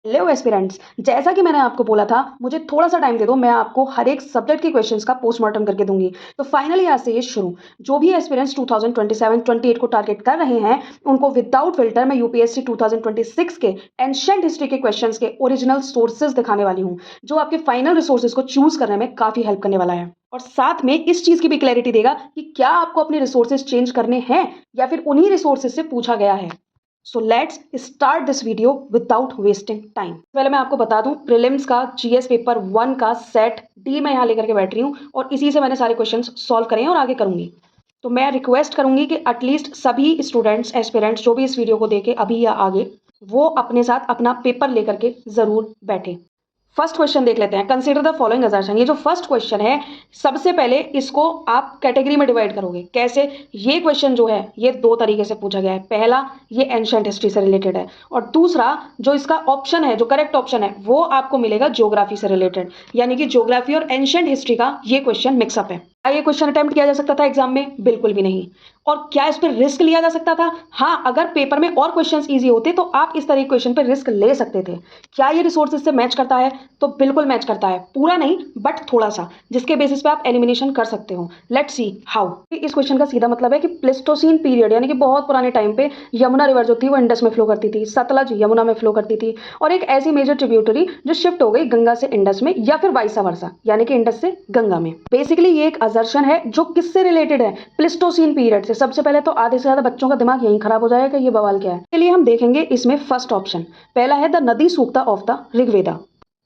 Hello aspirants, जैसा कि मैंने आपको बोला था मुझे थोड़ा सा टाइम दे दो, मैं आपको हर एक सब्जेक्ट के क्वेश्चंस का पोस्टमार्टम करके दूंगी। तो फाइनली आज से ये शुरू, जो भी एस्पिरेंट्स 2027-28 को टारगेट कर रहे हैं उनको विदाउट फिल्टर मैं यूपीएससी 2026 के एंशिएंट हिस्ट्री के क्वेश्चंस के ओरिजिनल सोर्सेज दिखाने वाली हूँ, जो आपके फाइनल रिसोर्सेज को चूज करने में काफी हेल्प करने वाला है। और साथ में इस चीज की भी क्लैरिटी देगा कि क्या आपको अपने रिसोर्सेज चेंज करने हैं या फिर उन्हीं रिसोर्सेज से पूछा गया है। So let's start this video without wasting time. पहले मैं आपको बता दूं, प्रीलिम्स का जीएस पेपर 1 का सेट डी मैं यहाँ लेकर के बैठ रही हूँ और इसी से मैंने सारे क्वेश्चंस सॉल्व करे हैं और आगे करूंगी। तो मैं रिक्वेस्ट करूंगी कि एटलीस्ट सभी स्टूडेंट्स एस्पिरेंट्स जो भी इस वीडियो को देखे अभी या आगे, वो अपने साथ अपना पेपर लेकर के जरूर बैठे। फर्स्ट क्वेश्चन देख लेते हैं। Consider the following assertion. ये जो फर्स्ट क्वेश्चन है, सबसे पहले इसको आप कैटेगरी में डिवाइड करोगे। कैसे? ये क्वेश्चन जो है ये दो तरीके से पूछा गया है। पहला, ये एंशिएंट हिस्ट्री से रिलेटेड है, और दूसरा जो इसका ऑप्शन है, जो करेक्ट ऑप्शन है, वो आपको मिलेगा ज्योग्राफी से रिलेटेड। यानी कि ज्योग्राफी और एंशिएंट हिस्ट्री का ये क्वेश्चन मिक्सअप है। क्या ये क्वेश्चन अटेम्प्ट किया जा सकता था एग्जाम में? बिल्कुल भी नहीं। और क्या इस पर रिस्क लिया जा सकता था? हाँ, अगर पेपर में और क्वेश्चंस इजी होते तो आप इस तरह के क्वेश्चन पे रिस्क ले सकते थे। क्या ये रिसोर्सेज से मैच करता है? तो बिल्कुल मैच करता है, पूरा नहीं बट थोड़ा सा, जिसके बेसिस पे आप एलिमिनेशन कर सकते हो। Let's see how. इस क्वेश्चन का सीधा मतलब है कि प्लेस्टोसीन पीरियड यानी कि बहुत पुराने टाइम पे यमुना रिवर जो थी वो इंडस में फ्लो करती थी, सतलज यमुना में फ्लो करती थी, और एक ऐसी मेजर ट्रिब्यूटरी जो शिफ्ट हो गई गंगा से इंडस में या फिर वाइसा वर्सा, यानी कि इंडस से गंगा में। बेसिकली ये एक असर्शन है जो किससे रिलेटेड है? प्लेस्टोसीन पीरियड से। सबसे पहले तो आधे से ज्यादा बच्चों का दिमाग यहीं खराब हो जाएगा, ये बवाल क्या है। इसके लिए हम देखेंगे इसमें फर्स्ट ऑप्शन, पहला है द नदी सूक्ता ऑफ द ऋग्वेदा।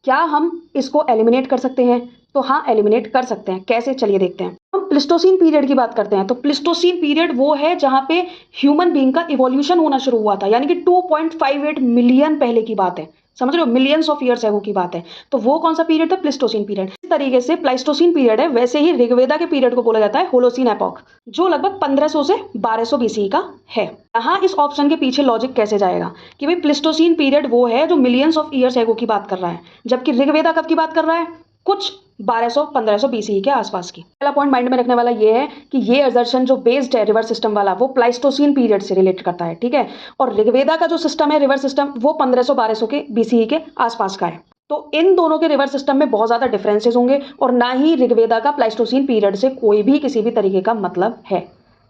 क्या हम इसको एलिमिनेट कर सकते हैं? तो हाँ, एलिमिनेट कर सकते हैं। कैसे? चलिए देखते हैं। हम प्लिस्टोसीन पीरियड की बात करते हैं तो प्लिस्टोसीन पीरियड वो है जहां पे ह्यूमन बीइंग का इवोल्यूशन होना शुरू हुआ था, यानी कि 2.58 मिलियन पहले की बात है। समझ रहे हो? मिलियंस ऑफ ईयर्स एगो की बात है। तो वो कौन सा पीरियड था? Pleistocene period. इस तरीके से प्लाइस्टोसीन पीरियड है, वैसे ही ऋग्वेदा के पीरियड को बोला जाता है होलोसीन एपॉक, जो लगभग 1500 से 1200 बीसी का है। यहाँ इस ऑप्शन के पीछे लॉजिक कैसे जाएगा कि भाई प्लिस्टोसीन पीरियड वो है जो मिलियंस ऑफ ईयर्स एगो की बात कर रहा है, जबकि ऋग्वेदा कब की बात कर रहा है? कुछ 1200-1500 बीसी के आसपास की। पहला पॉइंट माइंड में रखने वाला ये है कि ये असर्शन जो बेस्ड है रिवर सिस्टम वाला, वो प्लाइस्टोसीन पीरियड से रिलेट करता है, ठीक है। और ऋग्वेदा का जो सिस्टम है रिवर सिस्टम, वो 1500-1200 के बीसी के आसपास का है। तो इन दोनों के रिवर सिस्टम में बहुत ज्यादा डिफरेंसेस होंगे, और ना ही ऋग्वेदा का प्लाइस्टोसीन पीरियड से कोई भी किसी भी तरीके का मतलब है,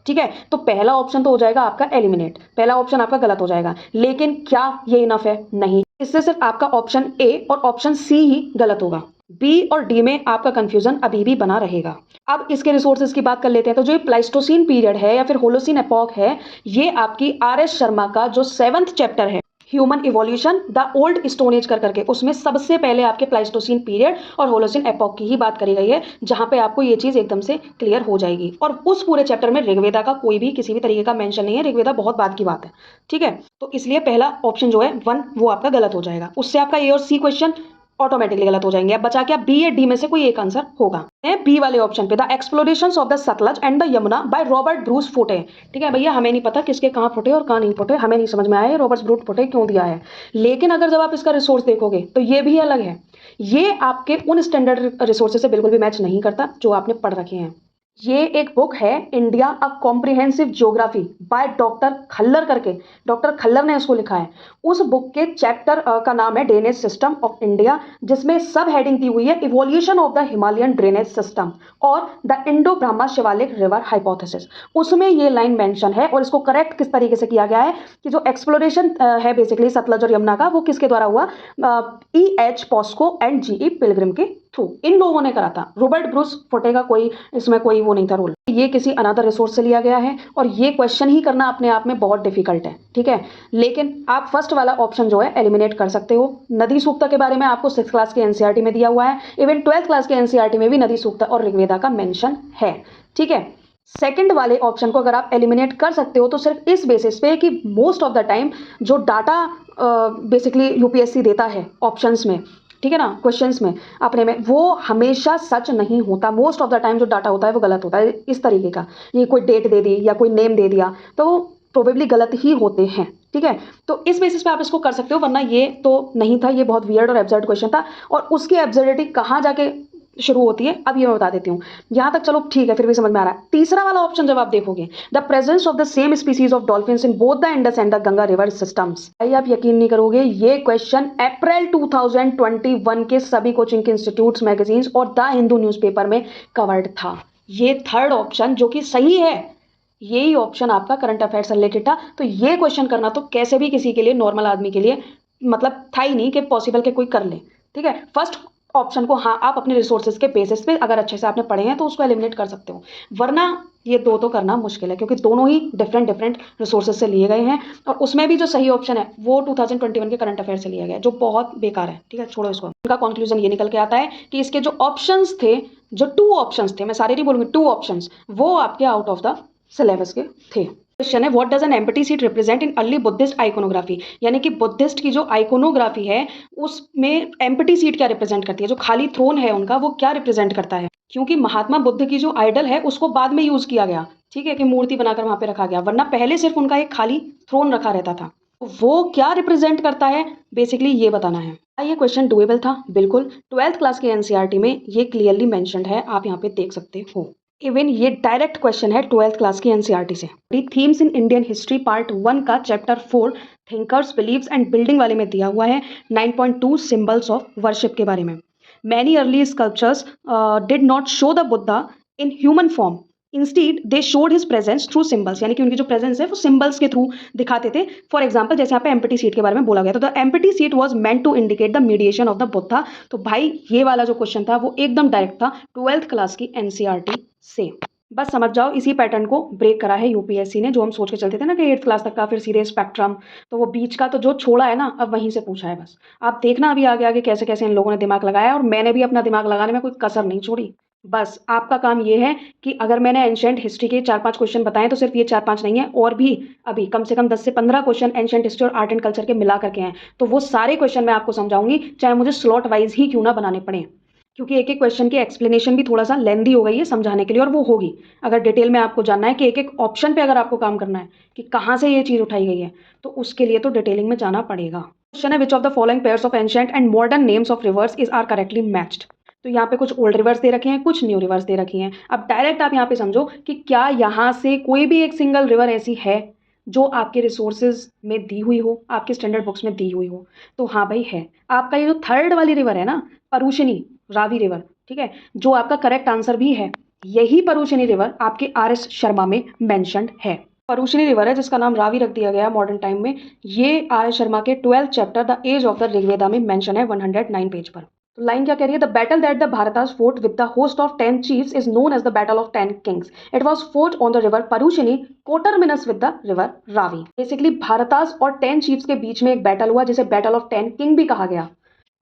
ठीक है। तो पहला ऑप्शन तो हो जाएगा आपका एलिमिनेट, पहला ऑप्शन आपका गलत हो जाएगा। लेकिन क्या ये इनफ है? नहीं, इससे सिर्फ आपका ऑप्शन ए और ऑप्शन सी ही गलत होगा। बी और डी में आपका कंफ्यूजन अभी भी बना रहेगा। अब इसके रिसोर्सेज की बात कर लेते हैं। तो जो प्लाइस्टोसीन पीरियड है या फिर होलोसीन एपॉक है, ये आपकी आर.एस. शर्मा का जो 7th चैप्टर है, human evolution the old stone age कर करके, उसमें सबसे पहले आपके प्लाइस्टोसीन पीरियड और होलोसीन एपॉक की ही बात करी गई है, जहां पे आपको ये चीज एकदम से क्लियर हो जाएगी। और उस पूरे चैप्टर में ऋग्वेदा का कोई भी किसी भी तरीके का मेंशन नहीं है, ऋग्वेदा बहुत बाद की बात है, ठीक है। तो इसलिए पहला ऑप्शन जो है 1 वो आपका गलत हो जाएगा। उससे आपका ए और सी क्वेश्चन ऑटोमेटिकली गलत हो जाएंगे। अब बचा क्या? बी या डी में से कोई एक आंसर होगा। बी वाले ऑप्शन पे, the explorations of the Sutlej and the Yamuna by Robert Bruce फोटे। ठीक है भैया, हमें नहीं पता किसके कहाँ फोटे और कहाँ नहीं फोटे, हमें नहीं समझ में आया रॉबर्ट ब्रूस फोटे क्यों दिया है। लेकिन अगर जब आप इसका रिसोर्स देखोगे तो ये भी अलग है, ये आपके उन स्टैंडर्ड रिसोर्सेज से बिल्कुल भी मैच नहीं करता जो आपने पढ़ रखे हैं। ये एक बुक है, India a comprehensive geography by doctor Khullar करके, डॉक्टर खल्लर ने इसको लिखा है। उस बुक के चैप्टर का नाम है ड्रेनेज सिस्टम ऑफ इंडिया, जिसमें सब हेडिंग दी हुई है evolution of the Himalayan drainage system और the Indo Brahma Shiwalik river hypothesis. उसमें ये लाइन मेंशन है, और इसको करेक्ट किस तरीके से किया गया है कि जो एक्सप्लोरेशन है बेसिकली सतलज और यमुना का, वो किसके द्वारा हुआ? E.H. Pascoe and G.E. Pilgrim के थ्रू, इन लोगों ने करा था। रॉबर्ट ब्रूस फोटे का कोई इसमें कोई वो नहीं था रोल। ये किसी अनदर रिसोर्स से लिया गया है, और ये क्वेश्चन ही करना अपने आप में बहुत डिफिकल्ट है, ठीक है। लेकिन आप फर्स्ट वाला ऑप्शन जो है एलिमिनेट कर सकते हो। नदी सूक्ता के बारे में आपको 6th क्लास के एनसीईआरटी में दिया हुआ है, इवन 12th क्लास के एनसीईआरटी में भी नदी सूक्ता और ऋग्वेदा का मेंशन है, ठीक है। सेकंड वाले ऑप्शन को अगर आप एलिमिनेट कर सकते हो तो सिर्फ इस बेसिस पे कि मोस्ट ऑफ द टाइम जो डाटा बेसिकली यूपीएससी देता है ऑप्शंस में, ठीक है ना, क्वेश्चंस में अपने में, वो हमेशा सच नहीं होता। मोस्ट ऑफ द टाइम जो डाटा होता है वो गलत होता है। इस तरीके का, ये कोई डेट दे दी या कोई नेम दे दिया तो वो प्रोबेबली गलत ही होते हैं, ठीक है। तो इस बेसिस पे आप इसको कर सकते हो, वरना ये तो नहीं था, ये बहुत वियर्ड और एब्सर्ड क्वेश्चन था। और उसकी एब्सर्डिटी कहाँ जाके शुरू होती है, अब ये मैं बता देती हूँ। यहाँ तक चलो ठीक है, फिर भी समझ में आ रहा है। तीसरा वाला ऑप्शन जब आप देखोगे, the presence of the same species of dolphins in both the Indus and the Ganga river systems. भाई आप यकीन नहीं करोगे, ये क्वेश्चन अप्रैल 2021 के सभी कोचिंग के इंस्टीट्यूट्स, मैगजीन्स और द हिंदू न्यूज़पेपर में कवर्ड था। ये थर्ड ऑप्शन जो कि सही है, यही ऑप्शन आपका करंट अफेयर से रिलेटेड था। तो ये क्वेश्चन करना तो कैसे भी किसी के लिए, नॉर्मल आदमी के लिए मतलब था ही नहीं कि पॉसिबल के कोई कर ले। ठीक है, फर्स्ट ऑप्शन को हाँ आप अपने रिसोर्सेज के बेसिस पे अगर अच्छे से आपने पढ़े हैं तो उसको एलिमिनेट कर सकते हो, वरना ये दो तो करना मुश्किल है, क्योंकि दोनों ही डिफरेंट डिफरेंट रिसोर्सेज से लिए गए हैं। और उसमें भी जो सही ऑप्शन है वो 2021 के करंट अफेयर से लिया गया है, जो बहुत बेकार है। ठीक है, छोड़ो इसको। उनका कंक्लूजन ये निकल के आता है कि इसके जो ऑप्शंस थे, जो 2 ऑप्शंस थे, मैं सारे नहीं बोलूंगी, 2 ऑप्शंस, वो आपके आउट ऑफ द सिलेबस के थे। क्वेश्चन है, what does an empty seat represent in early Buddhist iconography. यानी कि बुद्धिस्ट की जो आइकोनोग्राफी है उसमें एम्प्टी सीट क्या रिप्रेजेंट करती है, जो खाली थ्रोन है उनका, वो क्या रिप्रेजेंट करता है। क्योंकि महात्मा बुद्ध की जो आइडल है उसको बाद में यूज किया गया, ठीक है, कि मूर्ति बनाकर वहां पे रखा गया, वरना पहले सिर्फ उनका एक खाली थ्रोन रखा रहता था। वो क्या रिप्रेजेंट करता है बेसिकली ये बताना है। ये क्वेश्चन डुएबल था बिल्कुल। 12th क्लास के एनसीईआरटी में ये क्लियरली मेंशन्ड है, आप यहाँ पे देख सकते हो। इवन ये डायरेक्ट क्वेश्चन है 12th क्लास की एनसीईआरटी से। Themes in Indian history part 1 का chapter 4 thinkers, beliefs and building वाले में दिया हुआ है 9.2 सिंबल्स ऑफ वर्शिप के बारे में। Many early sculptures did not show the Buddha in human form, instead they showed his presence through symbols. यानी कि उनकी जो प्रेजेंस है वो सिंबल्स के थ्रू दिखाते थे। फॉर एग्जाम्पल जैसे यहाँ पे एम्प्टी सीट के बारे में बोला गया, तो the empty seat was meant to indicate the meditation of the Buddha. तो भाई ये वाला जो क्वेश्चन था वो एकदम डायरेक्ट था 12th क्लास की एनसीईआरटी से। बस समझ जाओ, इसी पैटर्न को ब्रेक करा है यूपीएससी ने। जो हम सोच के चलते थे ना कि 8th क्लास तक का, फिर सीधे स्पेक्ट्रम, तो वो बीच का तो जो छोड़ा है ना, अब वहीं से पूछा है। बस आप देखना अभी आगे आगे कैसे कैसे इन लोगों ने दिमाग लगाया है, और मैंने भी अपना दिमाग लगाने में कोई कसर नहीं छोड़ी। बस आपका काम ये है कि अगर मैंने एंशिएंट हिस्ट्री के 4-5 क्वेश्चन बताए तो सिर्फ ये 4-5 नहीं है, और भी अभी कम से कम 10 से 15 क्वेश्चन एंशिएंट हिस्ट्री और आर्ट एंड कल्चर के मिला करके हैं। तो वो सारे क्वेश्चन मैं आपको समझाऊंगी, चाहे मुझे स्लॉट वाइज ही क्यों ना बनाने पड़े, क्योंकि एक एक क्वेश्चन की एक्सप्लेनेशन भी थोड़ा सा लेंदी हो गई है समझाने के लिए, और वो होगी अगर डिटेल में आपको जानना है कि एक एक ऑप्शन पे अगर आपको काम करना है कि कहाँ से ये चीज़ उठाई गई है, तो उसके लिए तो डिटेलिंग में जाना पड़ेगा। क्वेश्चन है, which of the following pairs of ancient and modern names of rivers is are correctly matched. तो यहाँ पे कुछ ओल्ड रिवर्स दे रखे हैं, कुछ न्यू रिवर्स दे रखी हैं। अब डायरेक्ट आप यहाँ पे समझो कि क्या यहाँ से कोई भी एक सिंगल रिवर ऐसी है जो आपके रिसोर्सेज में दी हुई हो, आपके स्टैंडर्ड बुक्स में दी हुई हो। तो हाँ भाई है। आपका ये जो थर्ड वाली रिवर है ना, परुशिनी रावी रिवर, ठीक है, जो आपका करेक्ट आंसर भी है। यही परुशिनी रिवर आपके आर.एस. शर्मा में मेंशन्ड है। परुशिनी रिवर है जिसका नाम रावी रख दिया गया मॉडर्न टाइम में। ये आर.एस. शर्मा के 12th chapter the age of the Rigveda में मेंशन है 109 पेज पर। तो लाइन क्या कह रही है, the battle that the Bharatas fought with the host of 10 chiefs is known as the battle of 10 kings. It was fought on the river Parushni coterminous with the river Ravi. Basically Bharatas और 10 chiefs के बीच में एक बैटल हुआ जिसे बैटल ऑफ 10 किंग भी कहा गया।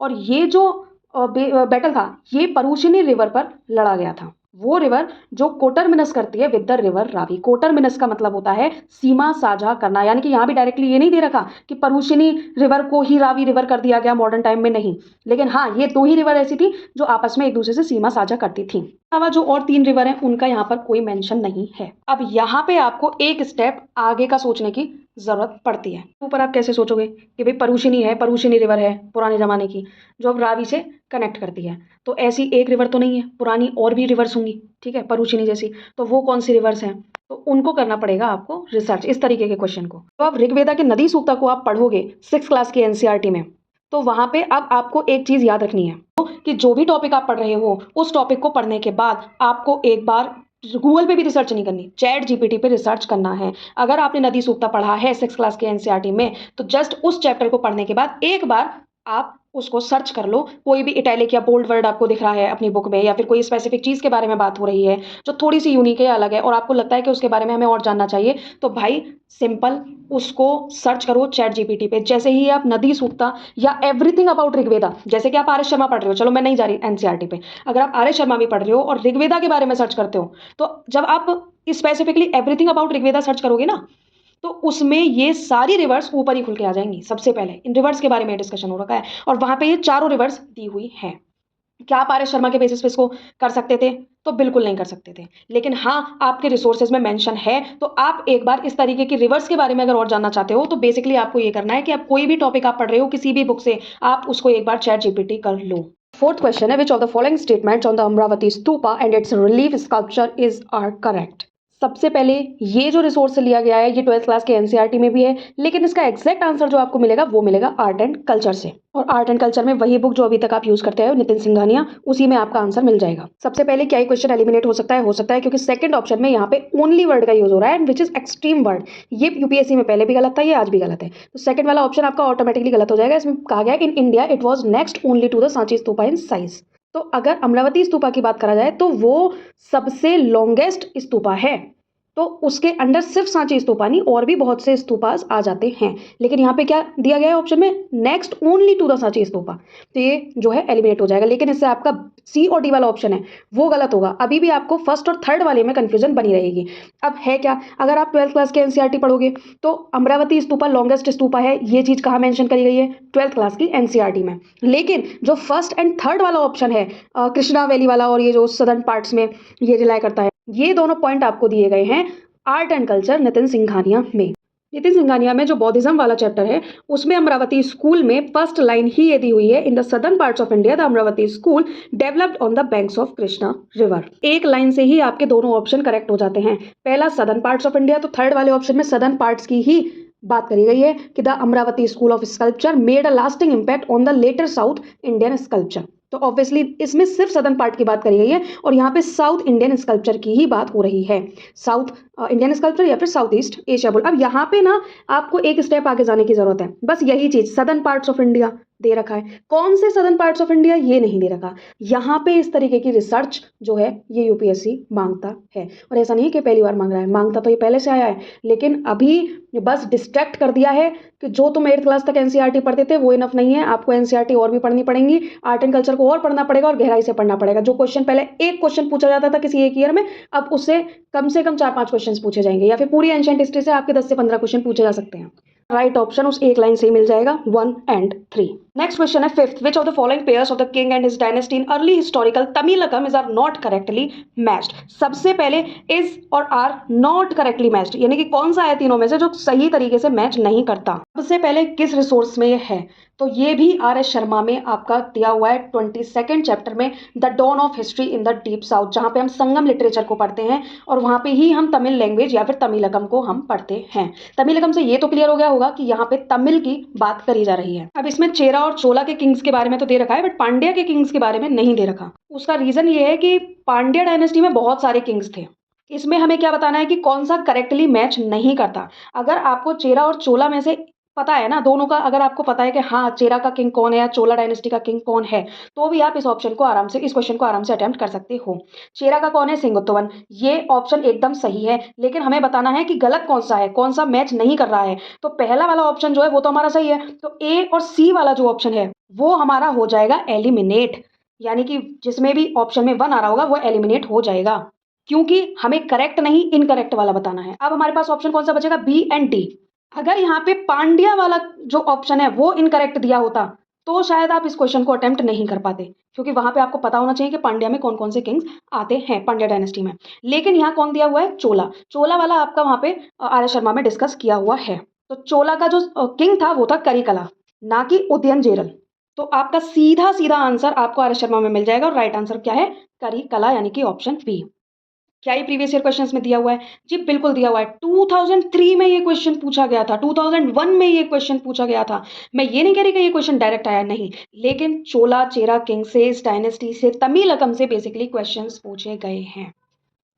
और ये जो बैटल था ये परुशिनी रिवर पर लड़ा गया था, वो रिवर जो कोटरमिनस करती है विद द रिवर रावी। कोटरमिनस का मतलब होता है सीमा साझा करना, यानी कि यहाँ भी डायरेक्टली ये नहीं दे रखा कि परुशिनी रिवर को ही रावी रिवर कर दिया गया मॉडर्न टाइम में, नहीं। लेकिन हाँ, ये 2 ही रिवर ऐसी थी जो आपस में एक दूसरे से सीमा साझा करती थी। अलावा जो और 3 रिवर हैं उनका यहाँ पर कोई मेंशन नहीं है। अब यहाँ पे आपको एक स्टेप आगे का सोचने की जरूरत पड़ती है। ऊपर आप कैसे सोचोगे कि भाई परुशिनी है, परुशिनी रिवर है पुराने जमाने की, जो अब रावी से कनेक्ट करती है। तो ऐसी एक रिवर तो नहीं है, पुरानी और भी रिवर्स होंगी, ठीक है, परुशिनी जैसी। तो वो कौन सी रिवर्स हैं, तो उनको करना पड़ेगा आपको रिसर्च, इस तरीके के क्वेश्चन को। तो अब ऋग्वेदा के नदी सूक्ता को आप पढ़ोगे 6th क्लास की एनसीईआरटी में, तो वहां पे अब आपको एक चीज याद रखनी है कि जो भी टॉपिक आप पढ़ रहे हो उस टॉपिक को पढ़ने के बाद आपको एक बार गूगल पे भी रिसर्च नहीं करनी, चैट जीपीटी पे रिसर्च करना है। अगर आपने नदी सूक्ता पढ़ा है 6th क्लास के एनसीईआरटी में, तो जस्ट उस चैप्टर को पढ़ने के बाद एक बार आप उसको सर्च कर लो। कोई भी इटैलिक या बोल्ड वर्ड आपको दिख रहा है अपनी बुक में, या फिर कोई स्पेसिफिक चीज़ के बारे में बात हो रही है जो थोड़ी सी यूनिक है, अलग है, और आपको लगता है कि उसके बारे में हमें और जानना चाहिए, तो भाई सिंपल उसको सर्च करो चैट जीपीटी पे। जैसे ही आप नदी सूक्ता या एवरीथिंग अबाउट ऋग्वेदा, जैसे कि आप आर.एस. शर्मा पढ़ रहे हो, चलो मैं नहीं जा रही एनसीईआरटी पे, अगर आप आर.एस. शर्मा भी पढ़ रहे हो और ऋग्वेदा के बारे में सर्च करते हो, तो जब आप specifically everything about Rigveda search करोगे ना, तो उसमें ये सारी रिवर्स ऊपर ही खुल के आ जाएंगी। सबसे पहले इन रिवर्स के बारे में डिस्कशन हो रखा है, और वहां पे ये चारों रिवर्स दी हुई हैं। क्या आप आर.एस. शर्मा के बेसिस पे इसको कर सकते थे, तो बिल्कुल नहीं कर सकते थे। लेकिन हाँ, आपके रिसोर्सेज में मेंशन है, तो आप एक बार इस तरीके की रिवर्स के बारे में अगर और जानना चाहते हो, तो बेसिकली आपको ये करना है कि आप कोई भी टॉपिक आप पढ़ रहे हो किसी भी बुक से, आप उसको एक बार चैट जीपीटी कर लो। फोर्थ क्वेश्चन है, which of the following statements on the Amaravati stupa and its relief sculpture is are correct. सबसे पहले ये जो रिसोर्स से लिया गया है ये 12th क्लास के एनसीईआरटी में भी है, लेकिन इसका एग्जैक्ट आंसर जो आपको मिलेगा वो मिलेगा आर्ट एंड कल्चर से। और आर्ट एंड कल्चर में वही बुक जो अभी तक आप यूज करते हैं नितिन सिंघानिया, उसी में आपका आंसर मिल जाएगा। सबसे पहले क्या ही क्वेश्चन एलिमिनेट हो सकता है क्योंकि सेकंड ऑप्शन में यहाँ पे ओनली वर्ड का यूज हो रहा है, विच इज एक्सट्रीम वर्ड। ये यूपीएससी में पहले भी गलत था, ये आज भी गलत है, तो सेकंड वाला ऑप्शन आपका ऑटोमेटिकली गलत हो जाएगा। इसमें कहा गया in India it was next only to the Sanchi stupa in size. तो अगर अमरावती स्तूपा की बात करा जाए तो वो सबसे लॉन्गेस्ट स्तूपा है, तो उसके अंडर सिर्फ सांची स्तूपा नहीं और भी बहुत से स्तूपास आ जाते हैं, लेकिन यहाँ पे क्या दिया गया है ऑप्शन में, next only to the Sanchi stupa, तो ये जो है एलिमिनेट हो जाएगा। लेकिन इससे आपका सी और डी वाला ऑप्शन है वो गलत होगा, अभी भी आपको फर्स्ट और थर्ड वाले में कंफ्यूजन बनी रहेगी। अब है क्या, अगर आप 12th क्लास के एनसीईआरटी पढ़ोगे तो अमरावती स्तूपा लॉन्गेस्ट स्तूपा है, ये चीज कहाँ मेंशन करी गई है, 12th क्लास की एनसीईआरटी में। लेकिन जो फर्स्ट एंड थर्ड वाला ऑप्शन है, कृष्णा वैली वाला और ये जो सदर्न पार्ट्स में ये रिलाई करता है, ये दोनों पॉइंट आपको दिए गए हैं art and culture Nitin Singhania में। नितिन सिंघानिया में जो बौद्धिज्म वाला चैप्टर है उसमें अमरावती स्कूल में फर्स्ट लाइन ही ये दी हुई है, in the southern parts of India the Amaravati school developed on the banks of Krishna river. एक लाइन से ही आपके दोनों ऑप्शन करेक्ट हो जाते हैं, पहला सदर्न पार्ट्स ऑफ इंडिया, तो थर्ड वाले ऑप्शन में सदर्न पार्ट्स की ही बात करी गई है कि the Amaravati school of sculpture made a lasting impact on the later south Indian sculpture. तो ऑब्वियसली इसमें सिर्फ सदर्न पार्ट की बात करी गई है और यहाँ पे साउथ इंडियन स्कल्पचर की ही बात हो रही है, साउथ इंडियन स्कल्पचर या फिर साउथ ईस्ट एशिया बोल। अब यहाँ पे ना आपको एक स्टेप आगे जाने की जरूरत है, बस यही चीज सदर्न पार्ट्स ऑफ इंडिया दे रखा है, कौन से सदर्न पार्ट्स ऑफ इंडिया ये नहीं दे रखा। यहाँ पे इस तरीके की रिसर्च जो है ये यूपीएससी मांगता है, और ऐसा नहीं कि पहली बार मांग रहा है, मांगता तो ये पहले से आया है, लेकिन अभी बस डिस्ट्रैक्ट कर दिया है कि जो तुम 8th क्लास तक एनसीईआरटी पढ़ते थे वो इनफ नहीं है, आपको एनसीईआरटी और भी पढ़नी पड़ेंगी, आर्ट एंड कल्चर को और पढ़ना पड़ेगा और गहराई से पढ़ना पड़ेगा। जो क्वेश्चन पहले एक क्वेश्चन पूछा जाता था किसी एक ईयर में, अब उससे कम से कम 4-5 क्वेश्चन पूछे जाएंगे, या फिर पूरी एंशिएंट हिस्ट्री से आपके 10 से 15 क्वेश्चन पूछे जा सकते हैं। राइट ऑप्शन उस एक लाइन से ही मिल जाएगा 1 and 3। नेक्स्ट क्वेश्चन है fifth, which of the following pairs of the king and his dynasty in early historical Tamilakam is are not correctly matched. सबसे पहले इज और आर नॉट करेक्टली मैच्ड, यानी कि कौन सा है तीनों में से जो सही तरीके से मैच नहीं करता। सबसे पहले किस रिसोर्स में ये है, तो ये भी आर एस शर्मा में आपका दिया हुआ है 22nd चैप्टर में, the dawn of history in the deep south, जहां पे हम संगम लिटरेचर को पढ़ते हैं और वहां पे ही हम तमिल लैंग्वेज या फिर तमिलकम को हम पढ़ते हैं। तमिलकम से ये तो क्लियर हो गया होगा कि यहाँ पे तमिल की बात करी जा रही है। अब इसमें चेरा और चोला के किंग्स के बारे में तो दे रखा है, बट पांड्या के किंग्स के बारे में नहीं दे रखा। उसका रीजन ये है कि पांड्या डायनेस्टी में बहुत सारे किंग्स थे, इसमें हमें क्या बताना है कि कौन सा करेक्टली मैच नहीं करता। अगर आपको चेरा और चोला में से पता है ना दोनों का, अगर आपको पता है कि हाँ चेरा का किंग कौन है या चोला डायनेस्टी का किंग कौन है, तो भी आप इस ऑप्शन को आराम से, इस क्वेश्चन को आराम से अटेम्प्ट कर सकते हो। चेरा का कौन है, सिंगुत्तवन, ये ऑप्शन एकदम सही है, लेकिन हमें बताना है कि गलत कौन सा है, कौन सा मैच नहीं कर रहा है। तो पहला वाला ऑप्शन जो है वो तो हमारा सही है, तो ए और सी वाला जो ऑप्शन है वो हमारा हो जाएगा एलिमिनेट, यानी कि जिसमें भी ऑप्शन में 1 आ रहा होगा वो एलिमिनेट हो जाएगा, क्योंकि हमें करेक्ट नहीं इनकरेक्ट वाला बताना है। अब हमारे पास ऑप्शन कौन सा बचेगा, बी एंड डी। अगर यहाँ पे पांड्या वाला जो ऑप्शन है वो इनकरेक्ट दिया होता तो शायद आप इस क्वेश्चन को अटेम्प्ट नहीं कर पाते, क्योंकि वहां पे आपको पता होना चाहिए कि पांड्या में कौन कौन से किंग्स आते हैं पांड्या डायनेस्टी में। लेकिन यहाँ कौन दिया हुआ है, चोला। चोला वाला आपका वहां पे आर एस शर्मा में डिस्कस किया हुआ है। तो चोला का जो किंग था वो था करिकला, ना कि उदयनजेरल। तो आपका सीधा सीधा आंसर आपको आर एस शर्मा में मिल जाएगा, और राइट आंसर क्या है, करिकला, यानी कि ऑप्शन बी। क्या ये प्रीवियस ईयर क्वेश्चंस में दिया हुआ है, जी बिल्कुल दिया हुआ है। 2003 में ये क्वेश्चन पूछा गया था, 2001 में ये क्वेश्चन पूछा गया था। मैं ये नहीं कह रही कि ये क्वेश्चन डायरेक्ट आया, नहीं, लेकिन चोला चेरा किंग से, इस डायनेस्टी से, तमिलकम से बेसिकली क्वेश्चंस पूछे गए हैं।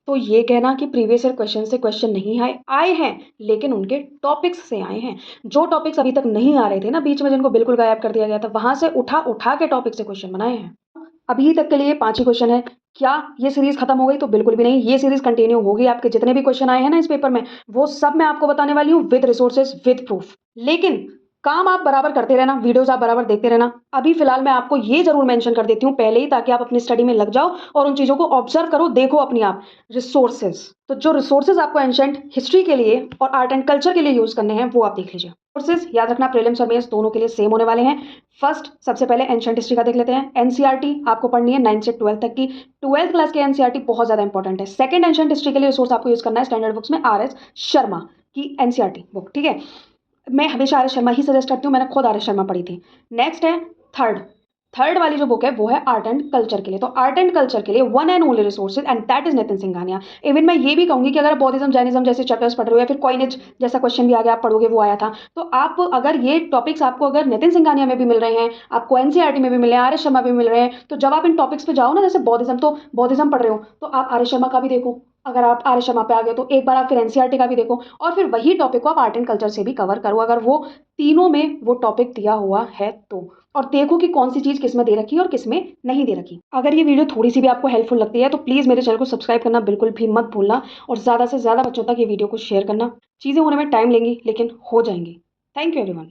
तो ये कहना कि प्रीवियस ईयर क्वेश्चन से क्वेश्चन नहीं आए हैं, लेकिन उनके टॉपिक्स से आए हैं। जो टॉपिक्स अभी तक नहीं आ रहे थे ना बीच में, जिनको बिल्कुल गायब कर दिया गया था, वहां से उठा के टॉपिक से क्वेश्चन बनाए हैं। अभी तक के लिए 5 ही क्वेश्चन है। क्या ये सीरीज खत्म हो गई, तो बिल्कुल भी नहीं, ये सीरीज कंटिन्यू होगी। आपके जितने भी क्वेश्चन आए हैं ना इस पेपर में, वो सब मैं आपको बताने वाली हूँ विद रिसोर्सेज, विद प्रूफ। लेकिन काम आप बराबर करते रहना, वीडियोस आप बराबर देखते रहना। अभी फिलहाल मैं आपको ये जरूर मेंशन कर देती हूँ पहले ही, ताकि आप अपनी स्टडी में लग जाओ और उन चीजों को ऑब्जर्व करो, देखो अपनी आप रिसोर्सेज। तो जो रिसोर्सेज आपको एंशिएंट हिस्ट्री के लिए और आर्ट एंड कल्चर के लिए यूज करने हैं वो आप देख लीजिए। रिसोर्सेज याद रखना, प्रीलिम्स और मेंस दोनों के लिए सेम होने वाले हैं। फर्स्ट सबसे पहले एंशिएंट हिस्ट्री का देख लेते हैं। एनसीईआरटी आपको पढ़नी है 9 से 12 तक की, 12th क्लास की एनसीईआरटी बहुत ज्यादा इंपॉर्टेंट है। सेकंड एंशिएंट हिस्ट्री के लिए रिसोर्स आपको यूज करना है स्टैंडर्ड बुक्स में आर एस शर्मा की एनसीईआरटी बुक, ठीक है। मैं हमेशा आर एस शर्मा ही सजेस्ट करती हूँ, मैंने खुद आर एस शर्मा पढ़ी थी। नेक्स्ट है थर्ड थर्ड वाली जो बुक है वो है आर्ट एंड कल्चर के लिए। तो आर्ट एंड कल्चर के लिए one and only resources and that is Nitin Singhania. Even मैं ये भी कहूंगी कि अगर आप बौद्धिज्म जैनिज्म जैसे चैप्टर्स पढ़ रहे हो या फिर कॉइनेज जैसा क्वेश्चन भी आ गया आप पढ़ोगे, वो आया था, तो आप अगर ये टॉपिक्स आपको अगर नितिन सिंघानिया में भी मिल रहे हैं, आपको एनसीईआरटी में भी मिल रहे हैं, आर एस शर्मा भी मिल रहे हैं, तो जब आप इन टॉपिक्स पे जाओ ना, जैसे बौद्धिज्म, तो बौद्धिज्म पढ़ रहे हो तो आप आर एस शर्मा का भी देखो। अगर आप आर एस शर्मा पे आ गए तो एक बार आप फिर एनसीईआरटी का भी देखो, और फिर वही टॉपिक को आप आर्ट एंड कल्चर से भी कवर करो, अगर वो तीनों में वो टॉपिक दिया हुआ है तो। और देखो कि कौन सी चीज किस में दे रखी है और किस में नहीं दे रखी। अगर ये वीडियो थोड़ी सी भी आपको हेल्पफुल लगती है तो प्लीज मेरे चैनल को सब्सक्राइब करना बिल्कुल भी मत भूलना, और ज्यादा से ज्यादा बच्चों तक ये वीडियो को शेयर करना। चीजें होने में टाइम लेंगी लेकिन हो जाएंगी। Thank you everyone.